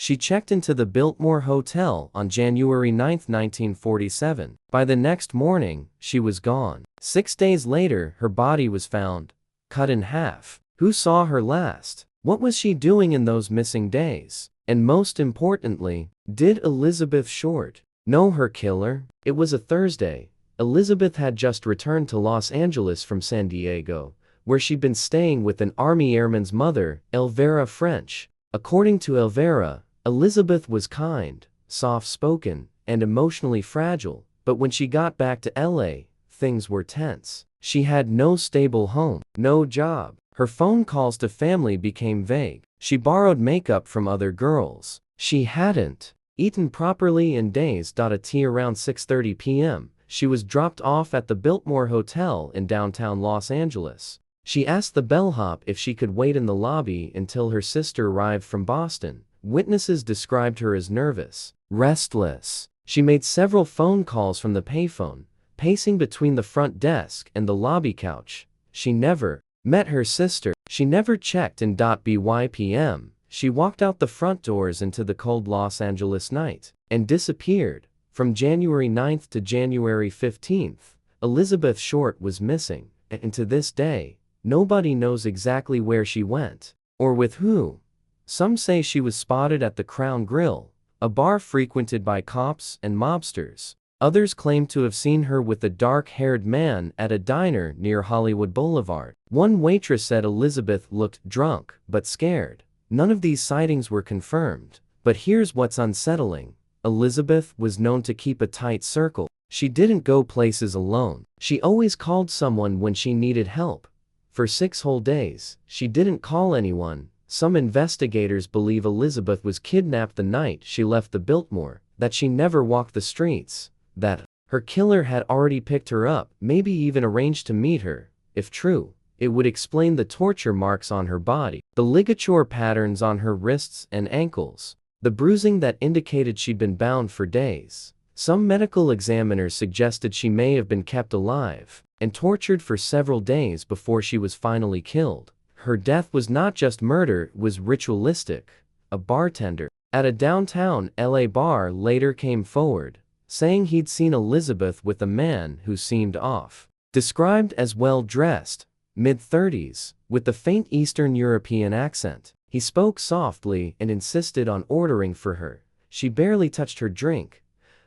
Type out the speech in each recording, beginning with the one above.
She checked into the Biltmore Hotel on January 9, 1947. By the next morning, she was gone. 6 days later, her body was found, cut in half. Who saw her last? What was she doing in those missing days? And most importantly, did Elizabeth Short know her killer? It was a Thursday. Elizabeth had just returned to Los Angeles from San Diego, where she'd been staying with an Army airman's mother, Elvira French. According to Elvira, Elizabeth was kind, soft-spoken, and emotionally fragile, but when she got back to LA, things were tense. She had no stable home, no job. Her phone calls to family became vague. She borrowed makeup from other girls. She hadn't eaten properly in days. At around 6:30 p.m., she was dropped off at the Biltmore Hotel in downtown Los Angeles. She asked the bellhop if she could wait in the lobby until her sister arrived from Boston. Witnesses described her as nervous, restless. She made several phone calls from the payphone, pacing between the front desk and the lobby couch. She never met her sister. She never checked in. By p.m., she walked out the front doors into the cold Los Angeles night and disappeared. From January 9th to January 15th, Elizabeth Short was missing, and to this day, nobody knows exactly where she went or with who. Some say she was spotted at the Crown Grill, a bar frequented by cops and mobsters. Others claim to have seen her with a dark-haired man at a diner near Hollywood Boulevard. One waitress said Elizabeth looked drunk but scared. None of these sightings were confirmed. But here's what's unsettling. Elizabeth was known to keep a tight circle. She didn't go places alone. She always called someone when she needed help. For 6 whole days, she didn't call anyone. Some investigators believe Elizabeth was kidnapped the night she left the Biltmore, that she never walked the streets, that her killer had already picked her up, maybe even arranged to meet her. If true, it would explain the torture marks on her body, the ligature patterns on her wrists and ankles, the bruising that indicated she'd been bound for days. Some medical examiners suggested she may have been kept alive and tortured for several days before she was finally killed. Her death was not just murder, it was ritualistic. A bartender at a downtown LA bar later came forward, saying he'd seen Elizabeth with a man who seemed off. Described as well-dressed, mid-30s, with a faint Eastern European accent. He spoke softly and insisted on ordering for her. She barely touched her drink.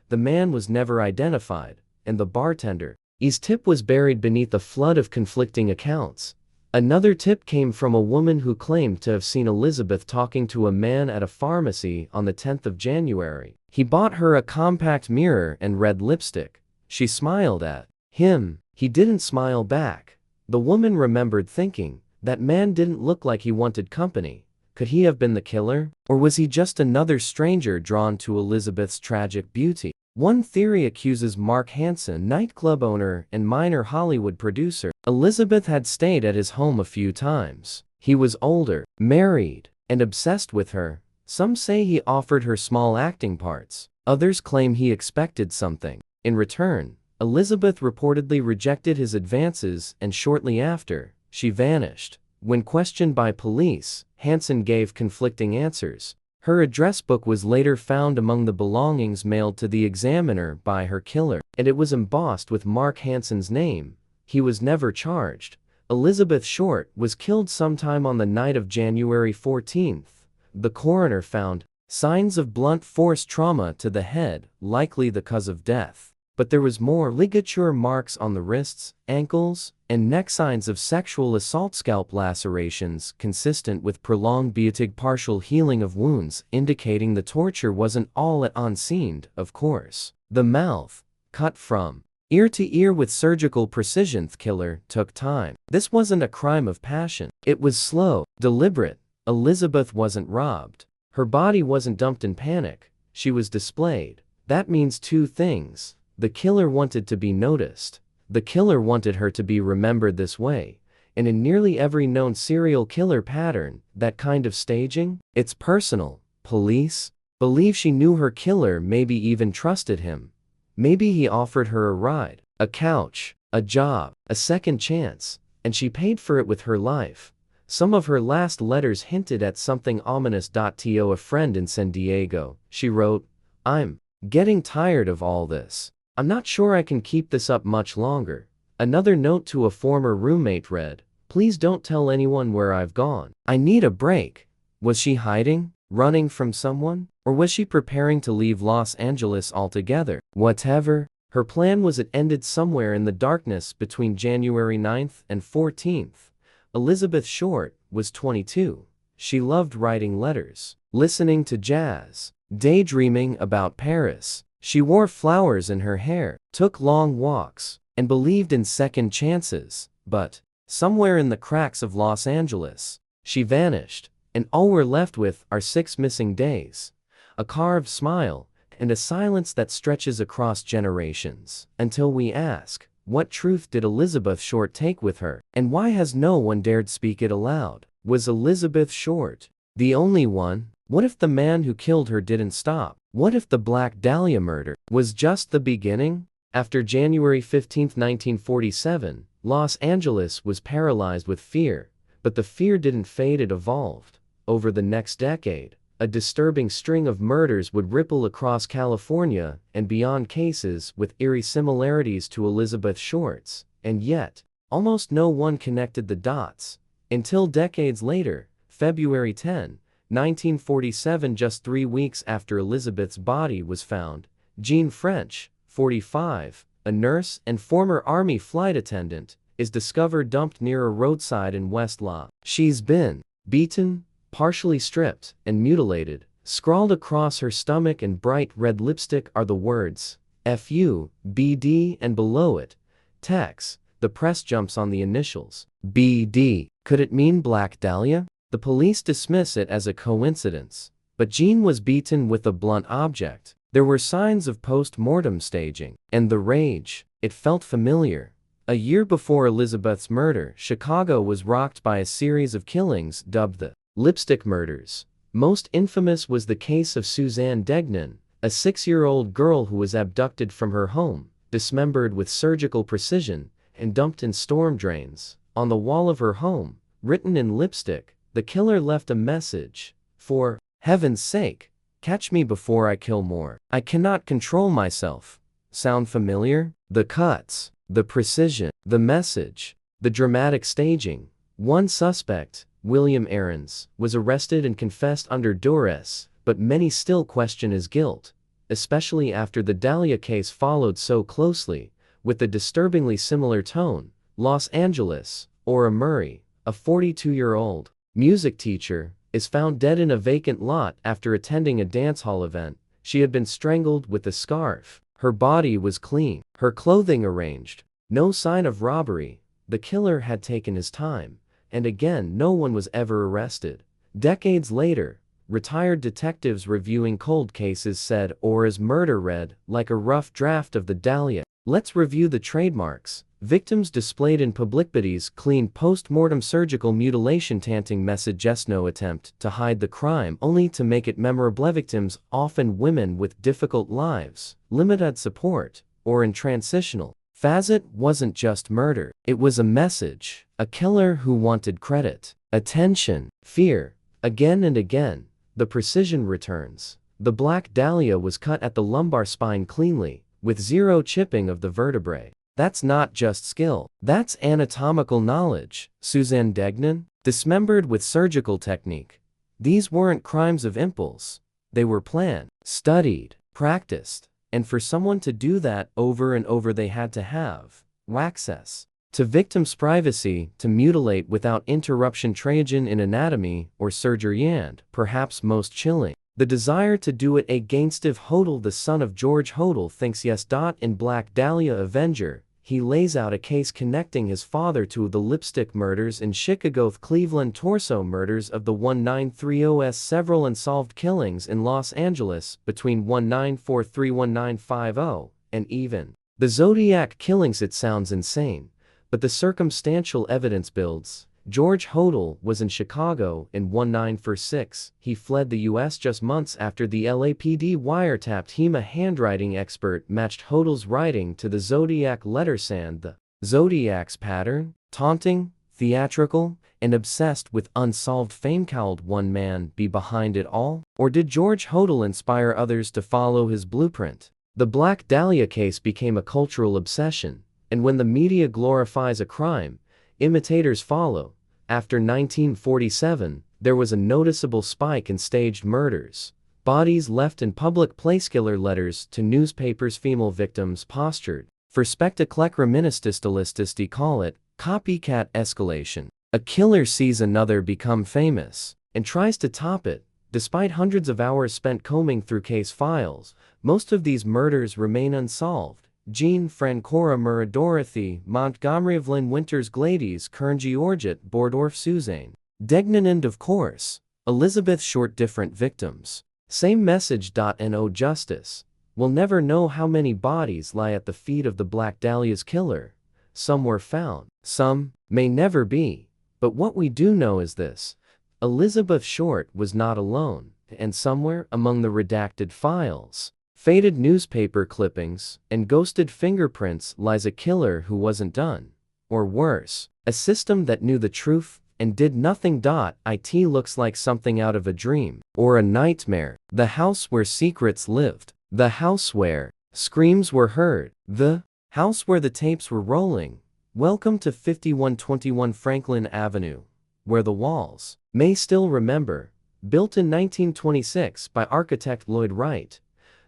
The man was never identified, and the bartender's tip was buried beneath a flood of conflicting accounts. Another tip came from a woman who claimed to have seen Elizabeth talking to a man at a pharmacy on the 10th of January. He bought her a compact mirror and red lipstick. She smiled at him. He didn't smile back. The woman remembered thinking, that man didn't look like he wanted company. Could he have been the killer? Or was he just another stranger drawn to Elizabeth's tragic beauty? One theory accuses Mark Hansen, nightclub owner and minor Hollywood producer. Elizabeth had stayed at his home a few times. He was older, married, and obsessed with her. Some say he offered her small acting parts. Others claim he expected something in return. Elizabeth reportedly rejected his advances, and shortly after, she vanished. When questioned by police, Hansen gave conflicting answers. Her address book was later found among the belongings mailed to the Examiner by her killer, and it was embossed with Mark Hansen's name. He was never charged. Elizabeth Short was killed sometime on the night of January 14th. The coroner found signs of blunt force trauma to the head, likely the cause of death. But there was more: ligature marks on the wrists, ankles, and neck, signs of sexual assault, scalp lacerations consistent with prolonged partial healing of wounds, indicating the torture wasn't all at unseen. Of course, the mouth, cut from ear to ear with surgical precision, killer took time. This wasn't a crime of passion. It was slow, deliberate. Elizabeth wasn't robbed. Her body wasn't dumped in panic. She was displayed. That means two things. The killer wanted to be noticed. The killer wanted her to be remembered this way. And in nearly every known serial killer pattern, that kind of staging, it's personal. Police believe she knew her killer, maybe even trusted him. Maybe he offered her a ride, a couch, a job, a second chance, and she paid for it with her life. Some of her last letters hinted at something ominous. To a friend in San Diego, she wrote, "I'm getting tired of all this. I'm not sure I can keep this up much longer." Another note to a former roommate read, "Please don't tell anyone where I've gone. I need a break." Was she hiding, running from someone? Or was she preparing to leave Los Angeles altogether? Whatever, her plan was, it ended somewhere in the darkness between January 9th and 14th. Elizabeth Short was 22. She loved writing letters, listening to jazz, daydreaming about Paris. She wore flowers in her hair, took long walks, and believed in second chances. But somewhere in the cracks of Los Angeles, she vanished, and all we're left with are 6 missing days, a carved smile, and a silence that stretches across generations. Until we ask, what truth did Elizabeth Short take with her, and why has no one dared speak it aloud? Was Elizabeth Short the only one? What if the man who killed her didn't stop? What if the Black Dahlia murder was just the beginning? After January 15, 1947, Los Angeles was paralyzed with fear, but the fear didn't fade, it evolved. Over the next decade, a disturbing string of murders would ripple across California and beyond, cases with eerie similarities to Elizabeth Short's, and yet, almost no one connected the dots. Until decades later, February 10, 1947, just 3 weeks after Elizabeth's body was found, Jean French, 45, a nurse and former Army flight attendant, is discovered dumped near a roadside in West La. She's been beaten, partially stripped, and mutilated. Scrawled across her stomach in bright red lipstick are the words, "F.U. B.D." and below it, Tex. The press jumps on the initials, B.D. Could it mean Black Dahlia? The police dismiss it as a coincidence. But Jean was beaten with a blunt object. There were signs of post-mortem staging. And the rage, it felt familiar. A year before Elizabeth's murder, Chicago was rocked by a series of killings dubbed the Lipstick Murders. Most infamous was the case of Suzanne Degnan, a 6-year-old girl who was abducted from her home, dismembered with surgical precision, and dumped in storm drains. On the wall of her home, written in lipstick, the killer left a message: "For heaven's sake, catch me before I kill more. I cannot control myself." Sound familiar? The cuts, the precision, the message, the dramatic staging. One suspect, William Aarons, was arrested and confessed under duress, but many still question his guilt, especially after the Dahlia case followed so closely, with a disturbingly similar tone. Los Angeles, Ora Murray, a 42-year-old music teacher, is found dead in a vacant lot after attending a dance hall event. She had been strangled with a scarf. Her body was clean, her clothing arranged. No sign of robbery. The killer had taken his time. And again, no one was ever arrested. Decades later, retired detectives reviewing cold cases said Ora's murder read like a rough draft of the Dahlia. Let's review the trademarks. Victims displayed in publicities clean post-mortem surgical mutilation tanting message, no attempt to hide the crime only to make it memorable. Victims, often women with difficult lives, limited support, or in transitional phase. It wasn't just murder, it was a message. A killer who wanted credit, attention, fear. Again and again, the precision returns. The Black Dahlia was cut at the lumbar spine cleanly, with zero chipping of the vertebrae. That's not just skill, that's anatomical knowledge. Suzanne Degnan, dismembered with surgical technique. These weren't crimes of impulse. They were planned, studied, practiced. And for someone to do that over and over, they had to have access to victims' privacy, to mutilate without interruption. Trajan in anatomy or surgery, and, perhaps most chilling, the desire to do it against Hodel, the son of George Hodel, thinks yes. In Black Dahlia Avenger, he lays out a case connecting his father to the lipstick murders in Chicago, Cleveland torso murders of the 1930s, several unsolved killings in Los Angeles between 1943-1950, and even the Zodiac killings. It sounds insane, but the circumstantial evidence builds. George Hodel was in Chicago in 1946. He fled the U.S. just months after the LAPD wiretapped him. A handwriting expert matched Hodel's writing to the Zodiac letter sand. The Zodiac's pattern? Taunting, theatrical, and obsessed with unsolved fame? Could one man be behind it all? Or did George Hodel inspire others to follow his blueprint? The Black Dahlia case became a cultural obsession, and when the media glorifies a crime, imitators follow. After 1947, there was a noticeable spike in staged murders. Bodies left in public places. Killer letters to newspapers. Female victims postured for spectacle. Ministerialists call it copycat escalation. A killer sees another become famous and tries to top it. Despite hundreds of hours spent combing through case files, most of these murders remain unsolved. Jean Francora Murrah, Dorothy Montgomery, Evelyn Winters, Gladys Kern, Georgette Bordorf, Suzanne Degnan, and of course, Elizabeth Short. Different victims, same message. No justice. We'll never know how many bodies lie at the feet of the Black Dahlia's killer. Some were found, some may never be. But what we do know is this: Elizabeth Short was not alone, and somewhere among the redacted files, faded newspaper clippings, and ghosted fingerprints lies a killer who wasn't done. Or worse, a system that knew the truth and did nothing. It looks like something out of a dream or a nightmare. The house where secrets lived. The house where screams were heard. The house where the tapes were rolling. Welcome to 5121 Franklin Avenue, where the walls may still remember. Built in 1926 by architect Lloyd Wright,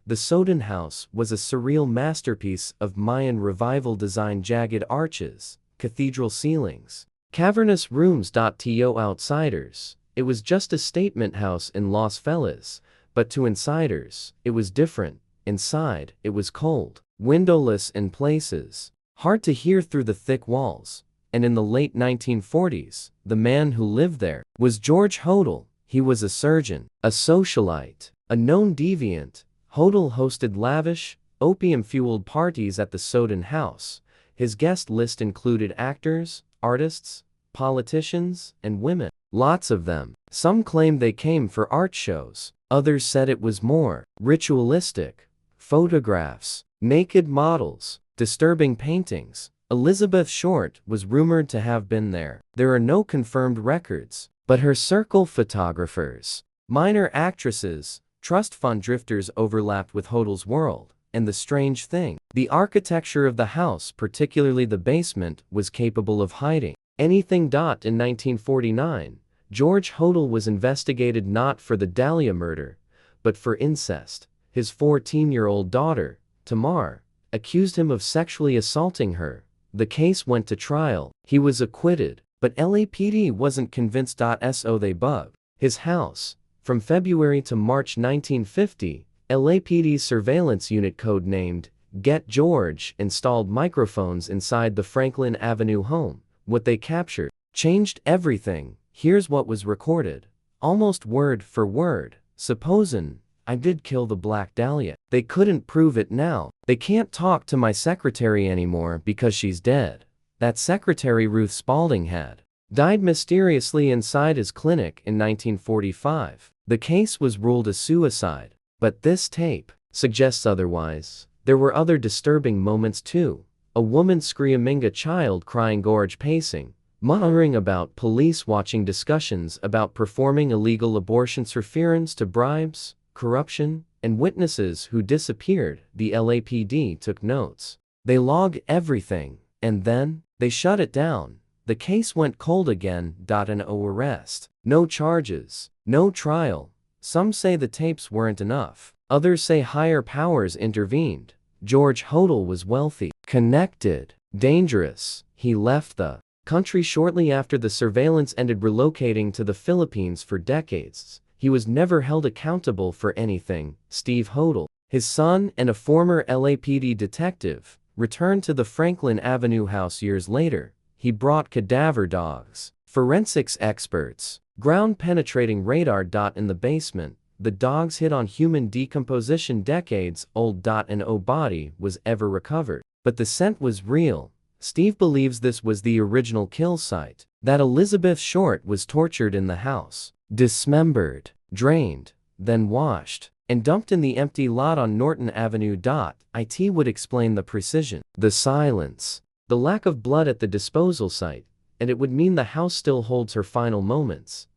the Soden House was a surreal masterpiece of Mayan revival design. Jagged arches, cathedral ceilings, cavernous rooms. To outsiders, it was just a statement house in Los Feliz, but to insiders, it was different. Inside, it was cold, windowless in places, hard to hear through the thick walls. And in the late 1940s, the man who lived there was George Hodel. He was a surgeon, a socialite, a known deviant. Hodel hosted lavish, opium-fueled parties at the Soden House. His guest list included actors, artists, politicians, and women. Lots of them. Some claimed they came for art shows. Others said it was more ritualistic. Photographs, naked models, disturbing paintings. Elizabeth Short was rumored to have been there. There are no confirmed records, but her circle photographers, minor actresses, trust fund drifters overlapped with Hodel's world. And the strange thing, the architecture of the house, particularly the basement, was capable of hiding anything. In 1949, George Hodel was investigated not for the Dahlia murder, but for incest. His 14-year-old daughter, Tamar, accused him of sexually assaulting her. The case went to trial. He was acquitted, but LAPD wasn't convinced. So they bugged his house. From February to March 1950, LAPD's surveillance unit, codenamed Get George, installed microphones inside the Franklin Avenue home. What they captured changed everything. Here's what was recorded, almost word for word. "Supposin' I did kill the Black Dahlia. They couldn't prove it now. They can't talk to my secretary anymore because she's dead. That secretary Ruth Spalding had died mysteriously inside his clinic in 1945. The case was ruled a suicide. But this tape suggests otherwise. There were other disturbing moments too. A woman screaming, a child crying, gorge pacing, muttering about police watching, discussions about performing illegal abortions, reference to bribes, corruption, and witnesses who disappeared. The LAPD took notes. They logged everything, and then they shut it down. The case went cold again. No arrest, no charges, no trial. Some say the tapes weren't enough. Others say higher powers intervened. George Hodel was wealthy, connected, dangerous. He left the country shortly after the surveillance ended, relocating to the Philippines for decades. He was never held accountable for anything. Steve Hodel, his son and a former LAPD detective, returned to the Franklin Avenue house years later. He brought cadaver dogs, forensics experts, ground-penetrating radar. In the basement, the dogs hit on human decomposition decades old. No body was ever recovered. But the scent was real. Steve believes this was the original kill site, that Elizabeth Short was tortured in the house, dismembered, drained, then washed, and dumped in the empty lot on Norton Avenue. It would explain the precision, the silence, the lack of blood at the disposal site. and it would mean the house still holds her final moments.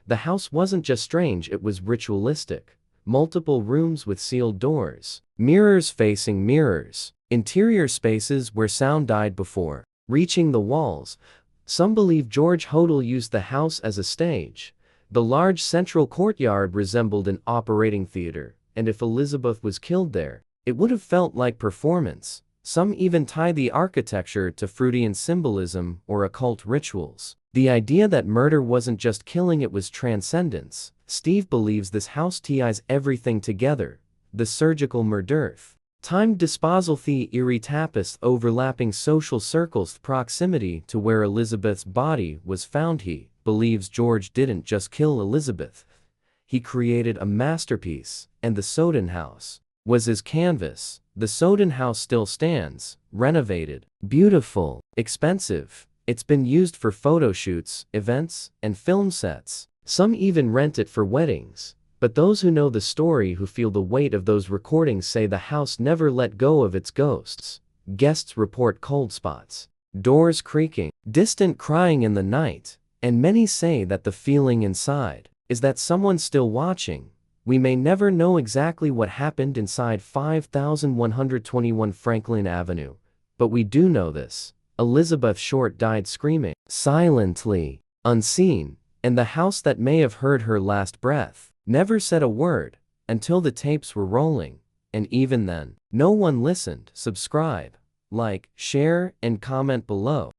The house wasn't just strange, it was ritualistic. Multiple rooms with sealed doors, mirrors facing mirrors, interior spaces where sound died before reaching the walls. Some believe George Hodel used the house as a stage. The large central courtyard resembled an operating theater, and if Elizabeth was killed there, it would have felt like performance. Some even tie the architecture to Freudian symbolism or occult rituals. The idea that murder wasn't just killing, it was transcendence. Steve believes this house ties everything together. The surgical murderth, timed disposal, the eerie tapestry, overlapping social circles, proximity to where Elizabeth's body was found. He believes George didn't just kill Elizabeth. He created a masterpiece, and the Soden house was his canvas. The Soden house still stands, renovated, beautiful, expensive. It's been used for photo shoots, events, and film sets. Some even rent it for weddings. But those who know the story, who feel the weight of those recordings, say the house never let go of its ghosts. Guests report cold spots, doors creaking, distant crying in the night, and many say that the feeling inside is that someone's still watching. We may never know exactly what happened inside 5121 Franklin Avenue, but we do know this: Elizabeth Short died screaming, silently, unseen, and the house that may have heard her last breath never said a word until the tapes were rolling, and even then, no one listened. Subscribe, like, share, and comment below.